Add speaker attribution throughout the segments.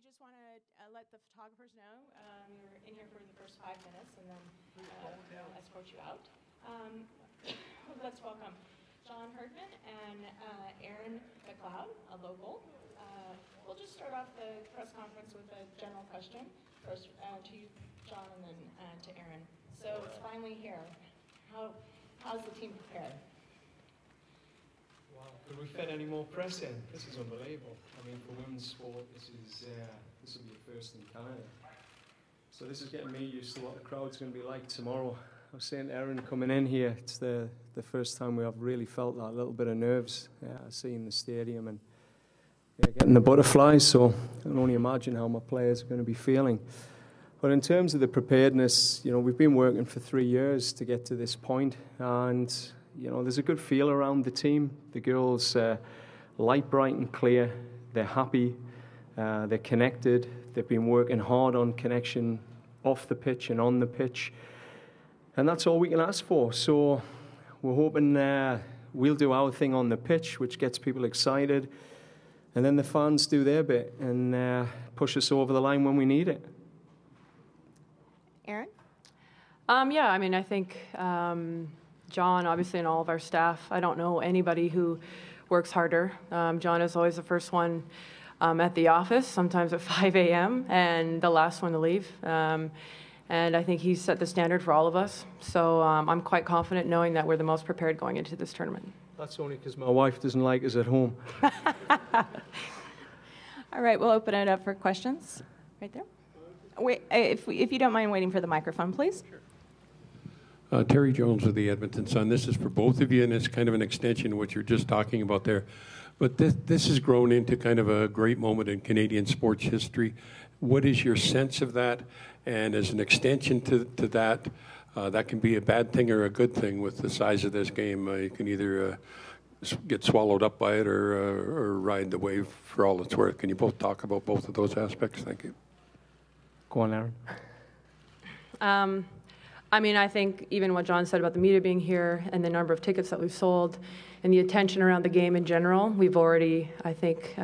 Speaker 1: just want to let the photographers know you're in here for the first 5 minutes, and then we'll escort you out. Let's welcome John Herdman and Erin Mcleod, a local. We'll just start off the press conference with a general question, first to you, John, and then to Erin. So it's finally here. How's the team prepared?
Speaker 2: Wow, could we fit any more press in? This is unbelievable. I mean, for women's sport, this will be the first in Canada. So this is getting me used to what the crowd's going to be like tomorrow. I was saying to Erin coming in here, it's the first time we have really felt that little bit of nerves seeing the stadium and getting the butterflies. So I can only imagine how my players are going to be feeling. But in terms of the preparedness, we've been working for 3 years to get to this point, and there's a good feel around the team. The girls light, bright and clear. They're happy. They're connected. They've been working hard on connection off the pitch and on the pitch. And that's all we can ask for. So we're hoping we'll do our thing on the pitch, which gets people excited. And then the fans do their bit and push us over the line when we need it.
Speaker 1: Erin?
Speaker 3: Yeah, I mean, I think John, obviously, and all of our staff, I don't know anybody who works harder. John is always the first one at the office, sometimes at 5 a.m., and the last one to leave. And I think he's set the standard for all of us. So I'm quite confident knowing that we're the most prepared going into this tournament.
Speaker 2: That's only because my wife doesn't like us at home.
Speaker 1: All right, we'll open it up for questions. Right there. Wait, if you don't mind waiting for the microphone, please.
Speaker 4: Sure. Terry Jones of the Edmonton Sun. This is for both of you, and it's kind of an extension of what you're just talking about there. But this has grown into kind of a great moment in Canadian sports history. What is your sense of that? And as an extension to that, that can be a bad thing or a good thing with the size of this game. You can either get swallowed up by it or ride the wave for all it's worth. Can you both talk about both of those aspects? Thank you.
Speaker 2: Go on, Erin.
Speaker 3: I mean, I think even what John said about the media being here and the number of tickets that we've sold and the attention around the game in general, we've already, I think,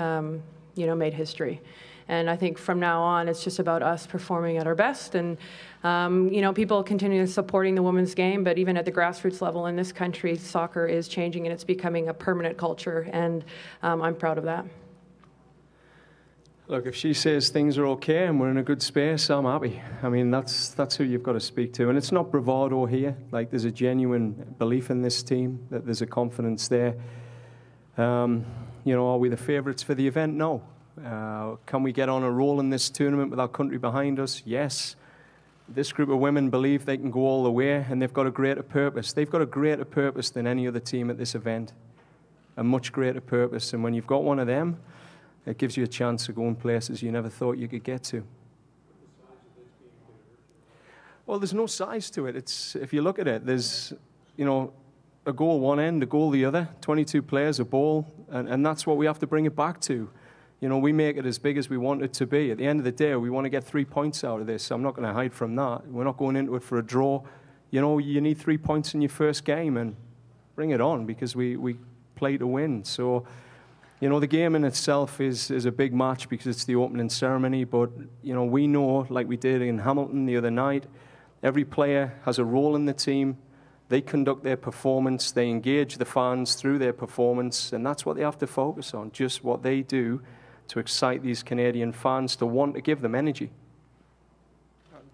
Speaker 3: made history. And I think from now on, it's just about us performing at our best. And, people continue supporting the women's game, but even at the grassroots level in this country, soccer is changing and it's becoming a permanent culture. And I'm proud of that.
Speaker 2: Look, if she says things are okay and we're in a good space, I'm happy. I mean, that's who you've got to speak to. And it's not bravado here. Like, there's a genuine belief in this team, that there's a confidence there. Are we the favourites for the event? No. Can we get on a roll in this tournament with our country behind us? Yes. This group of women believe they can go all the way, and they've got a greater purpose. They've got a greater purpose than any other team at this event. A much greater purpose. And when you've got one of them, it gives you a chance to go in places you never thought you could get to. Well, there's no size to it. If you look at it, there's, a goal one end, a goal the other, 22 players, a ball, and that's what we have to bring it back to. We make it as big as we want it to be. At the end of the day, we want to get 3 points out of this. I'm not going to hide from that. We're not going into it for a draw. You need 3 points in your first game, and bring it on, because we play to win. So, the game in itself is a big match because it's the opening ceremony, but, we know, like we did in Hamilton the other night, every player has a role in the team. They conduct their performance. They engage the fans through their performance, and that's what they have to focus on, just what they do to excite these Canadian fans to want to give them energy.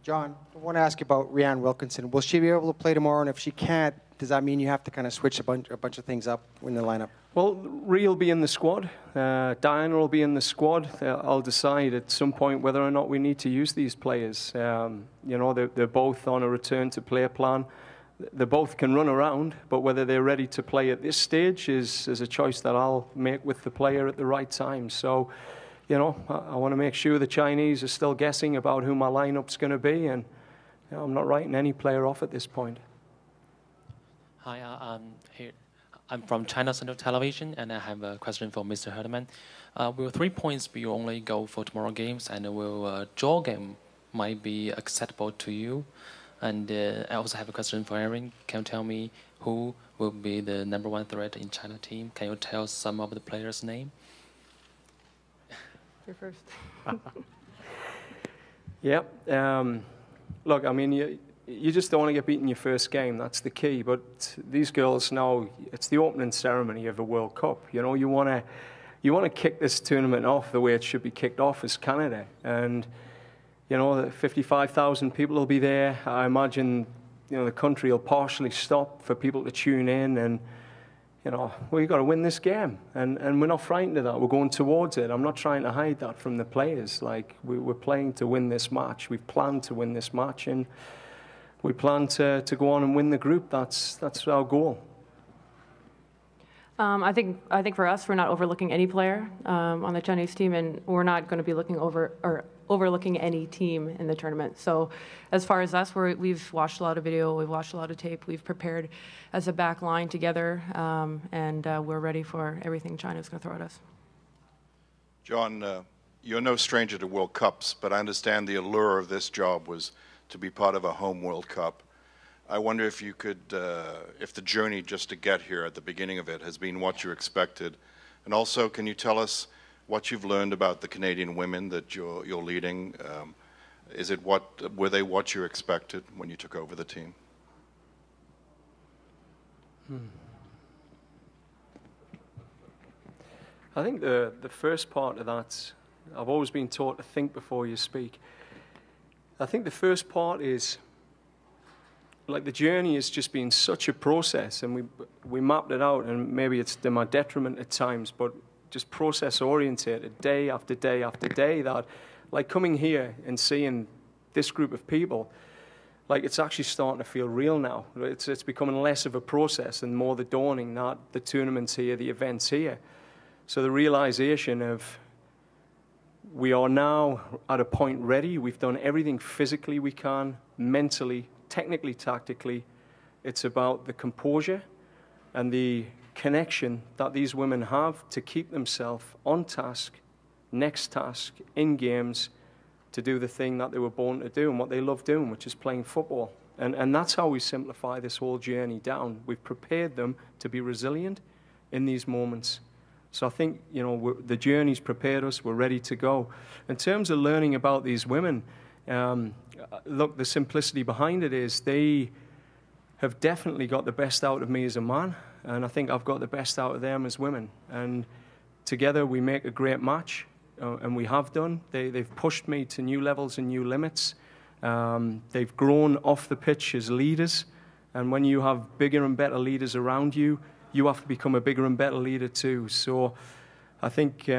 Speaker 5: John, I want to ask you about Rhian Wilkinson. Will she be able to play tomorrow? And if she can't, does that mean you have to kind of switch a bunch of things up in the lineup?
Speaker 2: Well, Rhi will be in the squad. Diana will be in the squad. I'll decide at some point whether or not we need to use these players. They're both on a return to play plan. They both can run around, but whether they're ready to play at this stage is a choice that I'll make with the player at the right time. So, I want to make sure the Chinese are still guessing about who my lineup's going to be, and I'm not writing any player off at this point.
Speaker 6: Hi, I'm from China Central Television, and I have a question for Mr. Herdman. Will 3 points be your only goal for tomorrow games, and will a draw game might be acceptable to you? And I also have a question for Erin. Can you tell me who will be the #1 threat in China team? Can you tell some of the players' name?
Speaker 3: You're first.
Speaker 2: Yep. Look, I mean, you just don't want to get beaten your first game. That's the key. But these girls now, it's the opening ceremony of a World Cup. You know, you want to kick this tournament off the way it should be kicked off as Canada. And, you know, 55,000 people will be there. I imagine, you know, the country will partially stop for people to tune in. And, you know, we've got to win this game. And we're not frightened of that. We're going towards it. I'm not trying to hide that from the players. Like, we're playing to win this match. We've planned to win this match. And we plan to go on and win the group. That's our goal.
Speaker 3: I think for us, we're not overlooking any player on the Chinese team, and we're not going to be overlooking any team in the tournament. So, as far as us, we've watched a lot of video, we've watched a lot of tape, we've prepared as a back line together, and we're ready for everything China's going to throw at us.
Speaker 7: John, you're no stranger to World Cups, but I understand the allure of this job was to be part of a home World Cup. I wonder if you could, if the journey just to get here at the beginning of it has been what you expected. And also, can you tell us what you've learned about the Canadian women that you're leading? Were they what you expected when you took over the team?
Speaker 2: I think the first part of that, I've always been taught to think before you speak. I think the first part is, like, the journey has just been such a process, and we mapped it out, and maybe it's to my detriment at times, but just process orientated day after day after day, that, like, coming here and seeing this group of people, like, it's actually starting to feel real now. It's becoming less of a process and more the dawning, not the tournaments here, the events here. So the realization of, we are now at a point ready. We've done everything physically we can, mentally, technically, tactically. It's about the composure and the connection that these women have to keep themselves on task, next task, in games, to do the thing that they were born to do and what they love doing, which is playing football. And that's how we simplify this whole journey down. We've prepared them to be resilient in these moments. So I think, you know, the journey's prepared us. We're ready to go. In terms of learning about these women, look, the simplicity behind it is they have definitely got the best out of me as a man, and I think I've got the best out of them as women. And together we make a great match, and we have done. They've pushed me to new levels and new limits. They've grown off the pitch as leaders, and when you have bigger and better leaders around you, you have to become a bigger and better leader too. So I think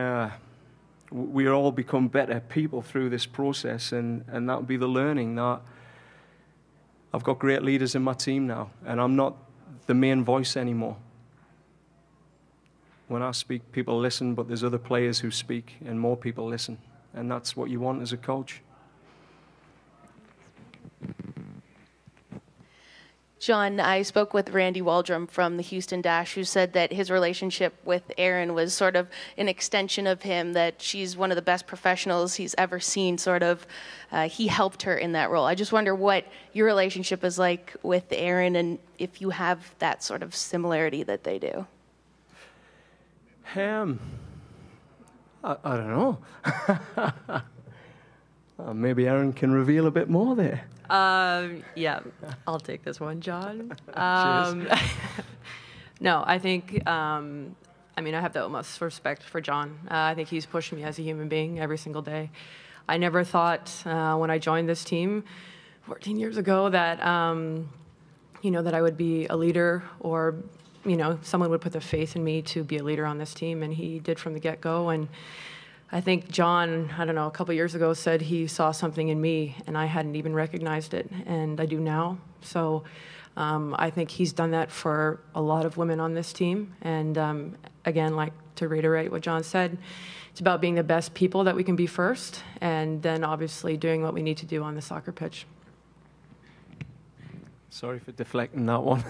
Speaker 2: we all become better people through this process, and that will be the learning, that I've got great leaders in my team now, and I'm not the main voice anymore. When I speak, people listen, but there's other players who speak, and more people listen, and that's what you want as a coach.
Speaker 8: John, I spoke with Randy Waldrum from the Houston Dash, who said that his relationship with Erin was sort of an extension of him, that she's one of the best professionals he's ever seen, sort of. He helped her in that role. I just wonder what your relationship is like with Erin, and if you have that sort of similarity that they do.
Speaker 2: I don't know. Maybe Erin can reveal a bit more there.
Speaker 3: Yeah, I'll take this one, John.
Speaker 2: Cheers.
Speaker 3: No, I think, I mean, I have the utmost respect for John. I think he's pushed me as a human being every single day. I never thought when I joined this team 14 years ago that, you know, that I would be a leader, or, you know, someone would put the faith in me to be a leader on this team, and he did from the get-go. And I think John, I don't know, a couple years ago said he saw something in me, and I hadn't even recognized it, and I do now. So I think he's done that for a lot of women on this team. And again, like to reiterate what John said, it's about being the best people that we can be first, and then obviously doing what we need to do on the soccer pitch.
Speaker 2: Sorry for deflecting that one.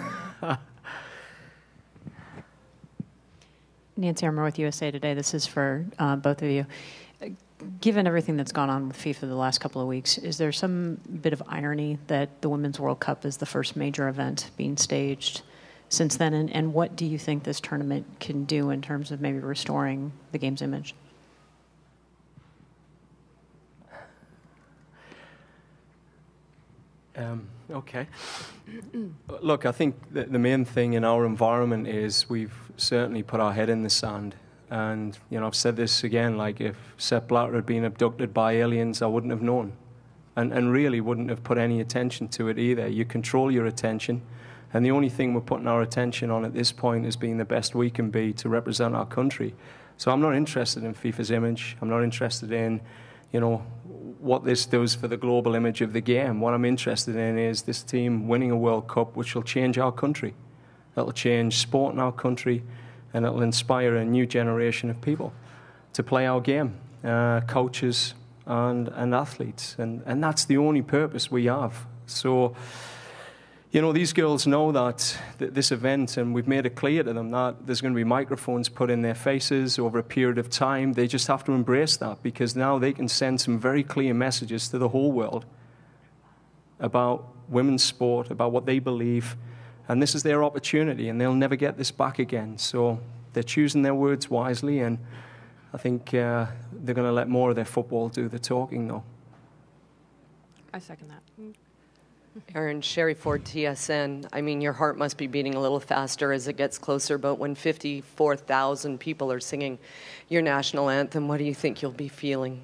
Speaker 9: Nancy Armour with USA Today. This is for both of you. Given everything that's gone on with FIFA the last couple of weeks, is there some bit of irony that the Women's World Cup is the first major event being staged since then? And what do you think this tournament can do in terms of maybe restoring the game's image?
Speaker 2: Okay. Look, I think the main thing in our environment is we've certainly put our head in the sand. And, you know, I've said this again, like if Sepp Blatter had been abducted by aliens, I wouldn't have known. And really wouldn't have put any attention to it either. You control your attention. And the only thing we're putting our attention on at this point is being the best we can be to represent our country. So I'm not interested in FIFA's image. I'm not interested in, you know, what this does for the global image of the game. What I'm interested in is this team winning a World Cup, which will change our country. It'll change sport in our country, and it'll inspire a new generation of people to play our game, coaches and athletes. And that's the only purpose we have. So, you know, these girls know that this event, and we've made it clear to them that there's going to be microphones put in their faces over a period of time. They just have to embrace that, because now they can send some very clear messages to the whole world about women's sport, about what they believe. And this is their opportunity, and they'll never get this back again. So they're choosing their words wisely, and I think they're going to let more of their football do the talking, though.
Speaker 3: I second that.
Speaker 10: Erin, Sherry Ford, TSN. I mean, your heart must be beating a little faster as it gets closer, but when 54,000 people are singing your national anthem, what do you think you'll be feeling?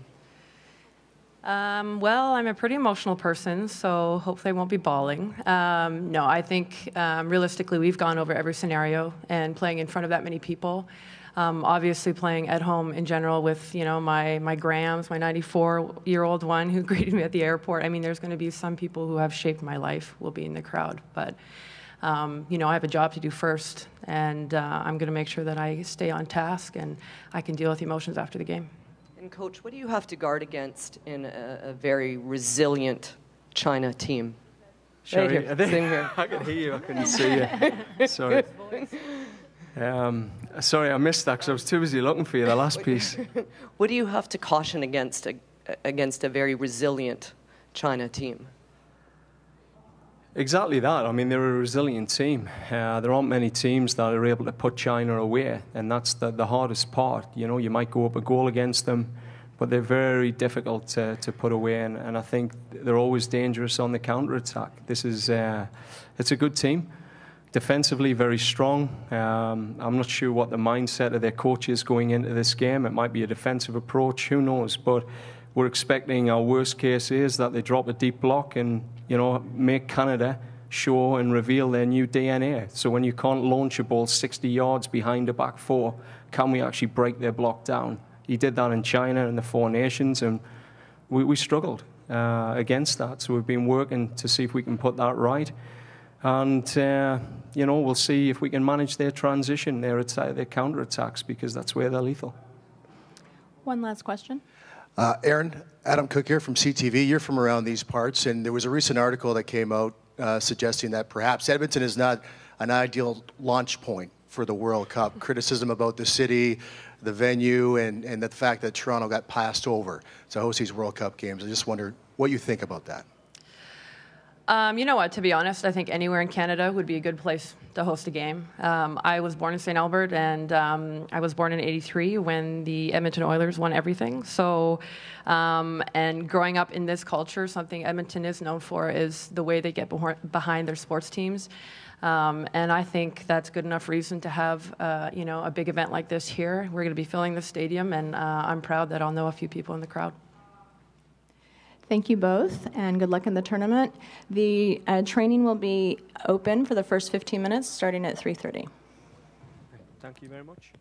Speaker 3: Well, I'm a pretty emotional person, so hopefully I won't be bawling. No, I think realistically we've gone over every scenario, and playing in front of that many people. Obviously playing at home in general with, you know, my Grams, my 94-year-old one who greeted me at the airport. I mean, there's going to be some people who have shaped my life will be in the crowd. But, you know, I have a job to do first, and I'm going to make sure that I stay on task and I can deal with the emotions after the game.
Speaker 10: And, Coach, what do you have to guard against in a very resilient China team?
Speaker 2: Sherry,
Speaker 10: right here. Same here.
Speaker 2: I can hear you. I couldn't see you. Sorry. Sorry, I missed that because I was too busy looking for you, the last piece.
Speaker 10: What do you have to caution against a very resilient China team?
Speaker 2: Exactly that. I mean, they're a resilient team. There aren't many teams that are able to put China away, and that's the hardest part. You know, you might go up a goal against them, but they're very difficult to put away, and I think they're always dangerous on the counter-attack. This is, it's a good team. Defensively, very strong. I'm not sure what the mindset of their coach is going into this game. It might be a defensive approach, who knows? But we're expecting our worst case is that they drop a deep block and, you know, make Canada show and reveal their new DNA. So when you can't launch a ball 60 yards behind a back four, can we actually break their block down? He did that in China and the Four Nations, and we struggled against that. So we've been working to see if we can put that right. And, you know, we'll see if we can manage their transition, their counter-attacks, because that's where they're lethal.
Speaker 11: One last question.
Speaker 12: Erin, Adam Cook here from CTV. You're from around these parts, and there was a recent article that came out suggesting that perhaps Edmonton is not an ideal launch point for the World Cup. Criticism about the city, the venue, and the fact that Toronto got passed over to host these World Cup games. I just wondered what you think about that.
Speaker 3: You know what, to be honest, I think anywhere in Canada would be a good place to host a game. I was born in St. Albert, and I was born in '83 when the Edmonton Oilers won everything. So, and growing up in this culture, something Edmonton is known for is the way they get behind their sports teams. And I think that's good enough reason to have, you know, a big event like this here. We're going to be filling the stadium, and I'm proud that I'll know a few people in the crowd.
Speaker 11: Thank you both, and good luck in the tournament. The training will be open for the first 15 minutes, starting at 3:30.
Speaker 2: Thank you very much.